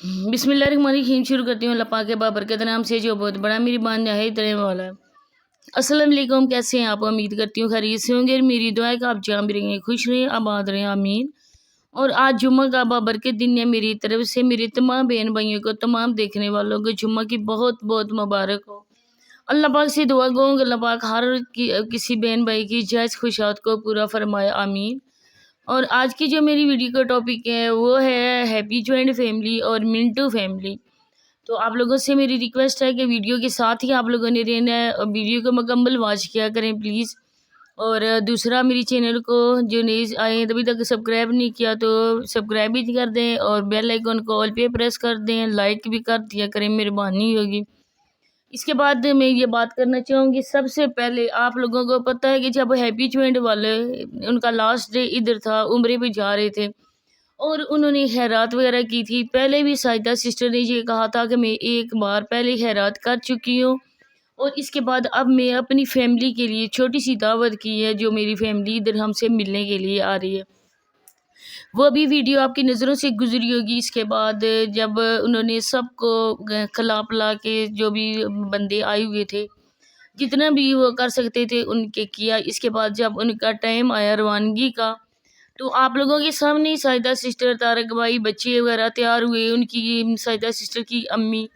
बिस्मिल्लाहिर्रहमानिर्रहीम। शुरू करती हूँ अल्लाह पाक के बाबरकत नाम से जो बहुत बड़ा मेरी बान है तरह वाला है। अस्सलाम वालेकुम, कैसे हैं आप? उम्मीद करती हूँ खैरियत से होंगे। मेरी दुआ है कि आप जहाँ भी रहेंगे खुश रहें, आबाद रहें, आमीन। और आज जुम्मा का बाबरकत दिन है। मेरी तरफ से मेरे तमाम बहन भाइयों को, तमाम देखने वालों को जुम्मा की बहुत बहुत मुबारक हो। अल्लाह पाक से दुआ गो अल्लाह पाक किसी बहन भाई की जायज़ खुशात को पूरा फरमाए, आमीन। और आज की जो मेरी वीडियो का टॉपिक है वो है हैप्पी जॉइंट फैमिली और मिंटू फैमिली। तो आप लोगों से मेरी रिक्वेस्ट है कि वीडियो के साथ ही आप लोगों ने रहना है और वीडियो को मुकम्मल वॉच किया करें प्लीज़। और दूसरा, मेरी चैनल को जो नई आए हैं अभी तक सब्सक्राइब नहीं किया तो सब्सक्राइब भी कर दें और बेल आइकन को ऑल पे प्रेस कर दें, लाइक भी कर दिया करें, मेहरबानी होगी। इसके बाद मैं ये बात करना चाहूँगी, सबसे पहले आप लोगों को पता है कि जब हैप्पी जॉइंट वाले उनका लास्ट डे इधर था, उम्रे पे जा रहे थे और उन्होंने खैरात वगैरह की थी। पहले भी साजिदा सिस्टर ने ये कहा था कि मैं एक बार पहले खैरात कर चुकी हूँ और इसके बाद अब मैं अपनी फैमिली के लिए छोटी सी दावत की है, जो मेरी फैमिली इधर हमसे मिलने के लिए आ रही है। वो भी वीडियो आपकी नज़रों से गुजरी होगी। इसके बाद जब उन्होंने सबको खिला पिला के, जो भी बंदे आए हुए थे, जितना भी वो कर सकते थे उनके किया। इसके बाद जब उनका टाइम आया रवानगी का, तो आप लोगों के सामने ही साजिदा सिस्टर, तारक भाई, बच्चे वगैरह तैयार हुए, उनकी साजिदा सिस्टर की अम्मी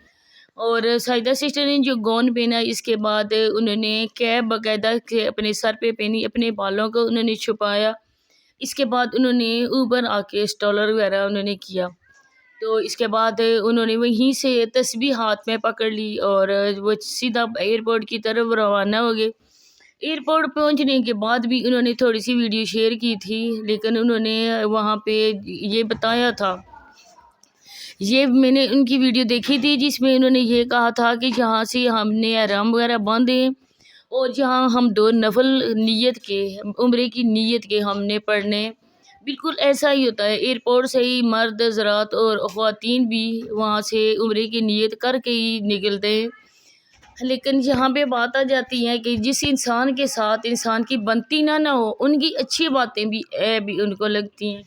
और साजिदा सिस्टर ने जो गौन पहना, इसके बाद उन्होंने कैप बाकायदा के अपने सर पे पहनी, अपने बालों को उन्होंने छुपाया। इसके बाद उन्होंने ऊपर आके स्टॉलर वगैरह उन्होंने किया। तो इसके बाद उन्होंने वहीं से तस्बीह हाथ में पकड़ ली और वो सीधा एयरपोर्ट की तरफ रवाना हो गए। एयरपोर्ट पहुंचने के बाद भी उन्होंने थोड़ी सी वीडियो शेयर की थी, लेकिन उन्होंने वहाँ पे ये बताया था, ये मैंने उनकी वीडियो देखी थी जिसमें उन्होंने ये कहा था कि जहाँ से हमने एहराम वगैरह बांधे और जहाँ हम 2 नफल नीयत के, उम्रे की नीयत के हमने पढ़ने, बिल्कुल ऐसा ही होता है। एयरपोर्ट से ही मर्द हज़रात और ख़वातीन भी वहाँ से उम्रे की नीयत करके ही निकलते हैं। लेकिन यहाँ पे बात आ जाती है कि जिस इंसान के साथ इंसान की बनती ना हो, उनकी अच्छी बातें भी उनको लगती हैं।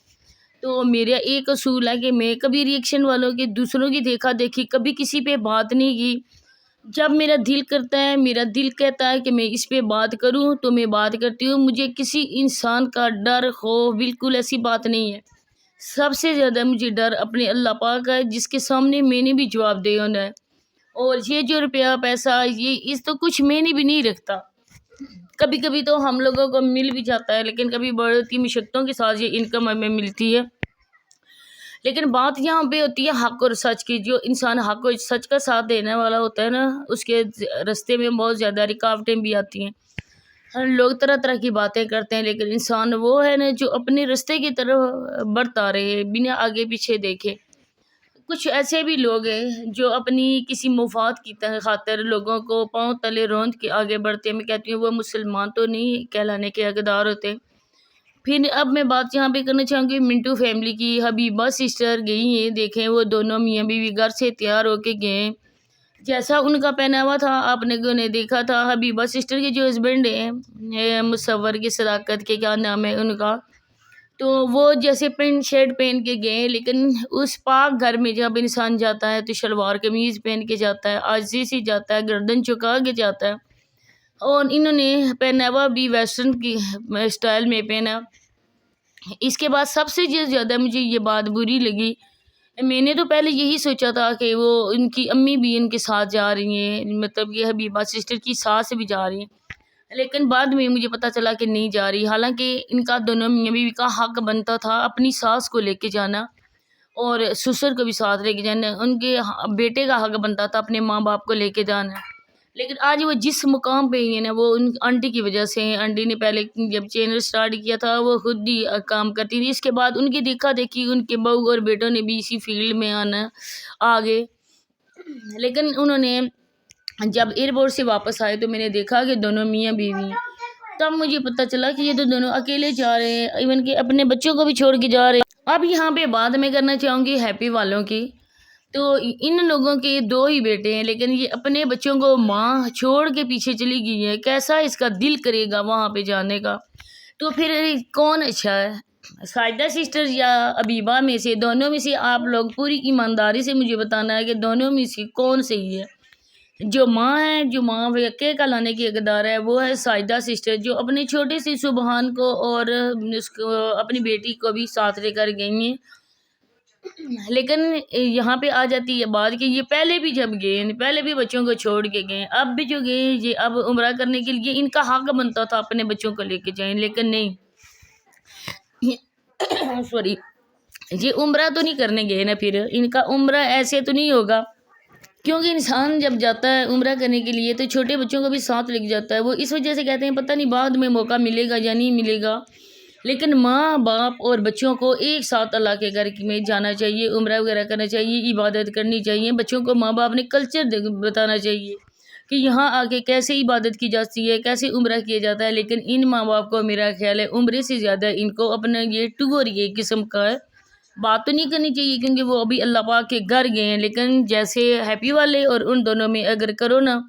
तो मेरा एक असूल है कि मैं कभी रिएक्शन वालों के, दूसरों की देखा देखी कभी किसी पे बात नहीं की। जब मेरा दिल करता है, मेरा दिल कहता है कि मैं इस पे बात करूं तो मैं बात करती हूँ। मुझे किसी इंसान का डर खौफ बिल्कुल ऐसी बात नहीं है। सबसे ज़्यादा मुझे डर अपने अल्लाह पाक का है, जिसके सामने मैंने भी जवाब दे होना है। और ये जो रुपया पैसा ये इस तो कुछ मैंने भी नहीं रखता। कभी कभी तो हम लोगों को मिल भी जाता है, लेकिन कभी बढ़ती मुश्किलों के साथ ये इनकम हमें मिलती है। लेकिन बात यहाँ पे होती है हक और सच की। जो इंसान हक और सच का साथ देने वाला होता है ना, उसके रास्ते में बहुत ज़्यादा रुकावटें भी आती हैं। हर लोग तरह तरह की बातें करते हैं, लेकिन इंसान वो है ना जो अपने रास्ते की तरफ बढ़ता रहे बिना आगे पीछे देखे। कुछ ऐसे भी लोग हैं जो अपनी किसी मुफाद की खातिर लोगों को पांव तले रौंद के आगे बढ़ते हैं। मैं कहती हूँ वो मुसलमान तो नहीं कहलाने के हकदार होते। फिर अब मैं बात यहाँ पे करना चाहूँगी मिंटू फैमिली की। हबीबा सिस्टर गई हैं, देखें वो दोनों मियाँ बीवी घर से तैयार होके गए हैं। जैसा उनका पहनावा था आपने ने देखा था। हबीबा सिस्टर के जो हस्बैंड हैं मुसव्वर की सदाकत के, क्या नाम है उनका, तो वो जैसे पेंट शर्ट पहन के गए। लेकिन उस पाक घर में जब इंसान जाता है तो शलवार कमीज़ पहन के जाता है, आजी सी जाता है, गर्दन झुका के जाता है। और इन्होंने पहनावा भी वेस्टर्न की स्टाइल में पहना। इसके बाद सबसे जो ज़्यादा मुझे ये बात बुरी लगी, मैंने तो पहले यही सोचा था कि वो इनकी अम्मी भी इनके साथ जा रही हैं, मतलब ये हबीबा सिस्टर की सास भी जा रही हैं। लेकिन बाद में मुझे पता चला कि नहीं जा रही। हालांकि इनका दोनों मियाँ बीवी का हक बनता था अपनी सास को लेके जाना और ससुर को भी साथ लेके जाना। उनके बेटे का हक बनता था अपने माँ बाप को लेके जाना। लेकिन आज वो जिस मुकाम पे ही है ना, वो उन आंटी की वजह से है। आंटी ने पहले जब चैनल स्टार्ट किया था वो खुद ही काम करती थी। इसके बाद उनकी देखा देखी उनके बहू और बेटों ने भी इसी फील्ड में आना आ गए। लेकिन उन्होंने जब एयरपोर्ट से वापस आए तो मैंने देखा कि दोनों मियाँ बीवी, तब मुझे पता चला कि ये तो दोनों अकेले जा रहे हैं, इवन के अपने बच्चों को भी छोड़ के जा रहे हैं। अब यहाँ पे बात मैं करना चाहूँगी हैप्पी वालों की। तो इन लोगों के 2 ही बेटे हैं, लेकिन ये अपने बच्चों को माँ छोड़ के पीछे चली गई है। कैसा इसका दिल करेगा वहाँ पे जाने का? तो फिर कौन अच्छा है? साजिदा सिस्टर या अबीबा में से, दोनों में से आप लोग पूरी ईमानदारी से मुझे बताना है कि दोनों में से कौन सही है। जो माँ है, जो माँ वाक़ई का लाने की हकदार है, वो है साजिदा सिस्टर, जो अपने छोटे से सुबहान को और उसको अपनी बेटी को भी साथ लेकर गई हैं। लेकिन यहाँ पे आ जाती है बात कि ये पहले भी जब गए, पहले भी बच्चों को छोड़ के गए, अब भी जो गए ये अब उम्रा करने के लिए इनका हक बनता था अपने बच्चों को लेके जाएं, लेकिन नहीं सॉरी, ये उम्रा तो नहीं करने गए ना, फिर इनका उम्रा ऐसे तो नहीं होगा, क्योंकि इंसान जब जाता है उम्रा करने के लिए तो छोटे बच्चों को भी साथ लेके जाता है। वो इस वजह से कहते हैं पता नहीं बाद में मौका मिलेगा या नहीं मिलेगा, लेकिन माँ बाप और बच्चों को एक साथ अल्लाह के घर में जाना चाहिए, उम्रा वगैरह करना चाहिए, इबादत करनी चाहिए। बच्चों को माँ बाप ने कल्चर बताना चाहिए कि यहाँ आके कैसे इबादत की जाती है, कैसे उम्रा किया जाता है। लेकिन इन माँ बाप को मेरा ख्याल है उम्रे से ज़्यादा इनको अपना ये टूर ये किस्म का है बात तो नहीं करनी चाहिए, क्योंकि वो अभी अल्लाह पाक के घर गए हैं। लेकिन जैसे हैप्पी वाले और उन दोनों में अगर करो ना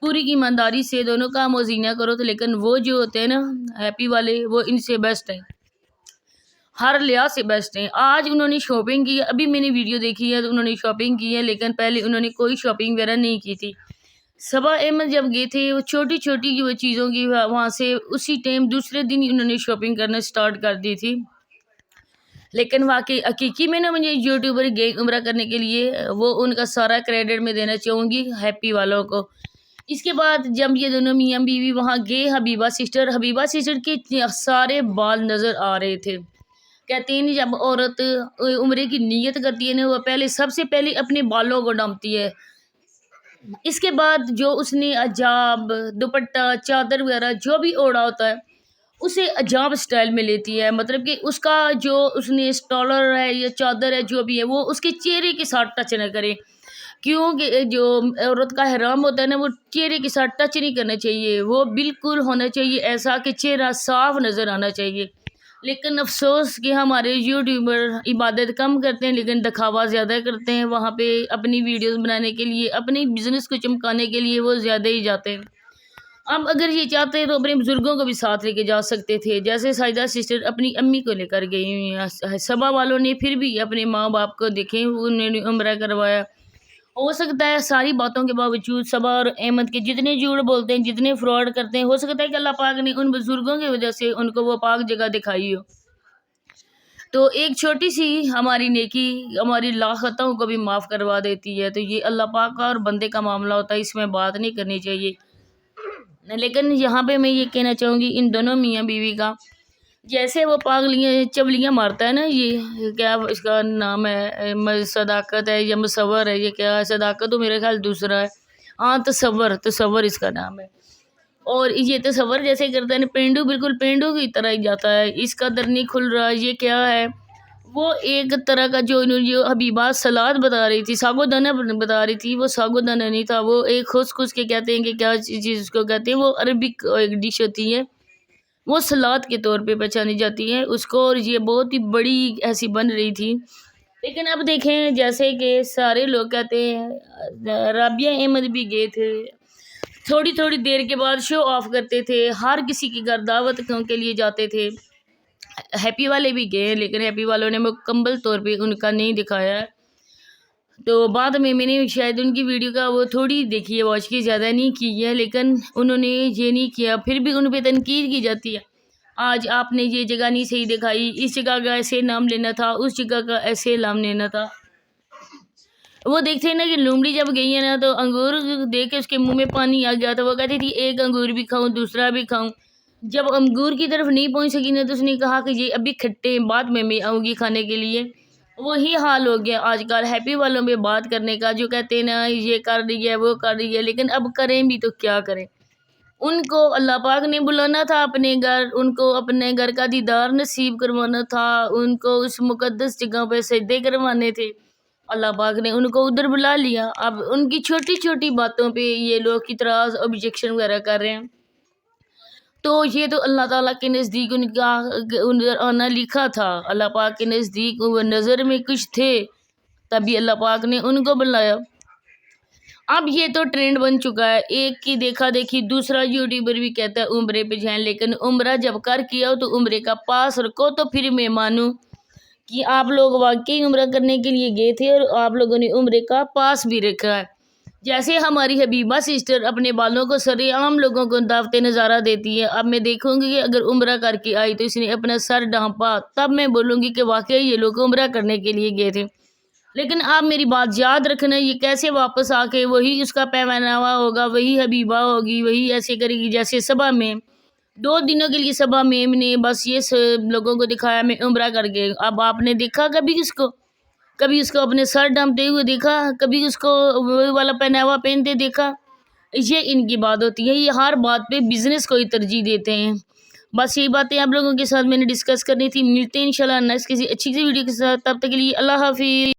पूरी ईमानदारी से दोनों काम वजीना करो तो, लेकिन वो जो होते हैं ना हैप्पी वाले, वो इनसे बेस्ट हैं, हर लिहाज से बेस्ट हैं। आज उन्होंने शॉपिंग की, अभी मैंने वीडियो देखी है तो उन्होंने शॉपिंग की है, लेकिन पहले उन्होंने कोई शॉपिंग वगैरह नहीं की थी। सबा अहमद जब गए थे वो छोटी छोटी वो चीज़ों की वहाँ से उसी टाइम दूसरे दिन ही उन्होंने शॉपिंग करना स्टार्ट कर दी थी। लेकिन वाकई हकीकी में ना मुझे यूट्यूबर गए उम्रा करने के लिए, वो उनका सारा क्रेडिट मैं देना चाहूँगी हैप्पी वालों को। इसके बाद जब ये दोनों मियाँ बीवी वहाँ गए, हबीबा सिस्टर के सारे बाल नज़र आ रहे थे। कहते हैं जब औरत उम्रे की नीयत करती है ना, वो पहले सबसे पहले अपने बालों को डांपती है। इसके बाद जो उसने अजाब दुपट्टा चादर वगैरह जो भी ओढ़ा होता है उसे अजाब स्टाइल में लेती है, मतलब कि उसका जो उसने स्टॉलर है या चादर है जो भी है वो उसके चेहरे के साथ टच न करे, क्योंकि जो औरत का हराम होता है ना वो चेहरे के साथ टच नहीं करना चाहिए, वो बिल्कुल होना चाहिए ऐसा कि चेहरा साफ नज़र आना चाहिए। लेकिन अफसोस कि हमारे यूट्यूबर इबादत कम करते हैं लेकिन दिखावा ज़्यादा करते हैं, वहाँ पे अपनी वीडियोस बनाने के लिए अपने बिज़नेस को चमकाने के लिए वो ज़्यादा ही जाते हैं। अब अगर ये चाहते हैं तो अपने बुज़ुर्गों को भी साथ लेके जा सकते थे, जैसे साजिदा सिस्टर अपनी अम्मी को लेकर गई हुई हैं। सबा वालों ने फिर भी अपने माँ बाप को देखें, उन्होंने उम्रा करवाया। हो सकता है सारी बातों के बावजूद सबा और अहमद के जितने झूठ बोलते हैं, जितने फ्रॉड करते हैं, हो सकता है कि अल्लाह पाक ने उन बुज़ुर्गों की वजह से उनको वो पाक जगह दिखाई हो। तो एक छोटी सी हमारी नेकी हमारी लाखतों को भी माफ़ करवा देती है। तो ये अल्लाह पाक का और बंदे का मामला होता है, इसमें बात नहीं करनी चाहिए। लेकिन यहाँ पे मैं ये कहना चाहूँगी इन दोनों मियाँ बीवी का, जैसे वो पागलियाँ चवलियाँ मारता है ना, ये क्या इसका नाम है, सदाकत है या मुसव्वर है, ये क्या है, सदाकत तो मेरे ख्याल दूसरा है, हाँ तसव्वर इसका नाम है। और ये तसव्वर जैसे करता है ना पेंडू, बिल्कुल पेंडू की तरह ही जाता है, इसका दर नहीं खुल रहा, ये क्या है। वो एक तरह का जो हबीबा सलाद बता रही थी, सागोदाना बता रही थी, वो सागोदाना नहीं था, वो एक खुस के कहते हैं कि क्या चीज़ उसको कहते हैं, वो अरबिक एक डिश होती है, वो सलाद के तौर पे पहचानी जाती है उसको, और ये बहुत ही बड़ी ऐसी बन रही थी। लेकिन अब देखें जैसे कि सारे लोग कहते हैं, राबिया अहमद भी गए थे, थोड़ी थोड़ी देर के बाद शो ऑफ करते थे, हर किसी की घर दावत के लिए जाते थे। हैप्पी वाले भी गए, लेकिन हैप्पी वालों ने मुकम्मल तौर पे उनका नहीं दिखाया है। तो बाद में मैंने शायद उनकी वीडियो का वो थोड़ी देखी है, वॉच की, ज़्यादा नहीं की है, लेकिन उन्होंने ये नहीं किया, फिर भी उन पर तनकीद की जाती है। आज आपने ये जगह नहीं सही दिखाई, इस जगह का ऐसे नाम लेना था, उस जगह का ऐसे नाम लेना था। वो देखते हैं ना कि लोमड़ी जब गई है ना तो अंगूर देख के उसके मुंह में पानी आ गया, तो वो कहती थी एक अंगूर भी खाऊं दूसरा भी खाऊं। जब अंगूर की तरफ नहीं पहुंच सकी ना तो उसने कहा कि ये अभी खट्टे, बाद में मैं आऊँगी खाने के लिए। वही हाल हो गया आजकल हैप्पी वालों में बात करने का, जो कहते हैं ना ये कर रही है वो कर रही है, लेकिन अब करें भी तो क्या करें। उनको अल्लाह पाक ने बुलाना था अपने घर, उनको अपने घर का दीदार नसीब करवाना था, उनको उस मुकद्दस जगह पे सजदे करवाने थे। अल्लाह पाक ने उनको उधर बुला लिया। अब उनकी छोटी छोटी बातों पे ये लोग इतराज़ ऑब्जेक्शन वगैरह कर रहे हैं, तो ये तो अल्लाह ताला के नज़दीक उनका आना लिखा था। अल्लाह पाक के नज़दीक वो नज़र में कुछ थे, तभी अल्लाह पाक ने उनको बुलाया। اب یہ تو ٹرینڈ بن چکا ہے، ایک کی دیکھا دیکھی دوسرا یوٹیوبر بھی کہتا ہے عمرے پہ جائیں، لیکن عمرہ جب کر کیا ہو تو عمرے کا پاس رکھو تو پھر میں مانوں کہ آپ لوگ واقعی عمرہ کرنے کے لیے گئے تھے اور آپ لوگوں نے عمرے کا پاس بھی رکھا ہے۔ جیسے ہماری حبیبہ سسٹر اپنے بالوں کو سر عام لوگوں کو دعوت نظارہ دیتی ہے، اب میں دیکھوں گی کہ اگر عمرہ کر کے آئی تو اس نے اپنا سر ڈھانپا، تب میں بولوں گی کہ واقعی یہ لوگ عمرہ کرنے کے لیے گئے تھے۔ لیکن آپ میری بات یاد رکھنا، یہ کیسے واپس آ کے وہی اس کا پیمانوا ہوگا، وہی حبیبہ ہوگی، وہی ایسے کرے گی جیسے صبح میں 2 دنوں کے لیے صبح میں نے بس یہ لوگوں کو دکھایا میں عمرہ کر کے۔ اب آپ نے دیکھا کبھی اس کو اپنے سر ڈھانپتے ہوئے دیکھا، کبھی اس کو وہی والا پہناوا پہنتے دیکھا؟ یہ ان کی بات ہوتی ہے، یہ ہر بات پہ بزنس کو ہی ترجیح دیتے ہیں۔ بس یہی باتیں آپ لوگوں کے ساتھ میں نے ڈسکس کرنی تھی۔ ملتے ہیں انشاءاللہ نیکسٹ کسی اچھی سی ویڈیو کے ساتھ، تب تک کے لیے اللہ حافظ۔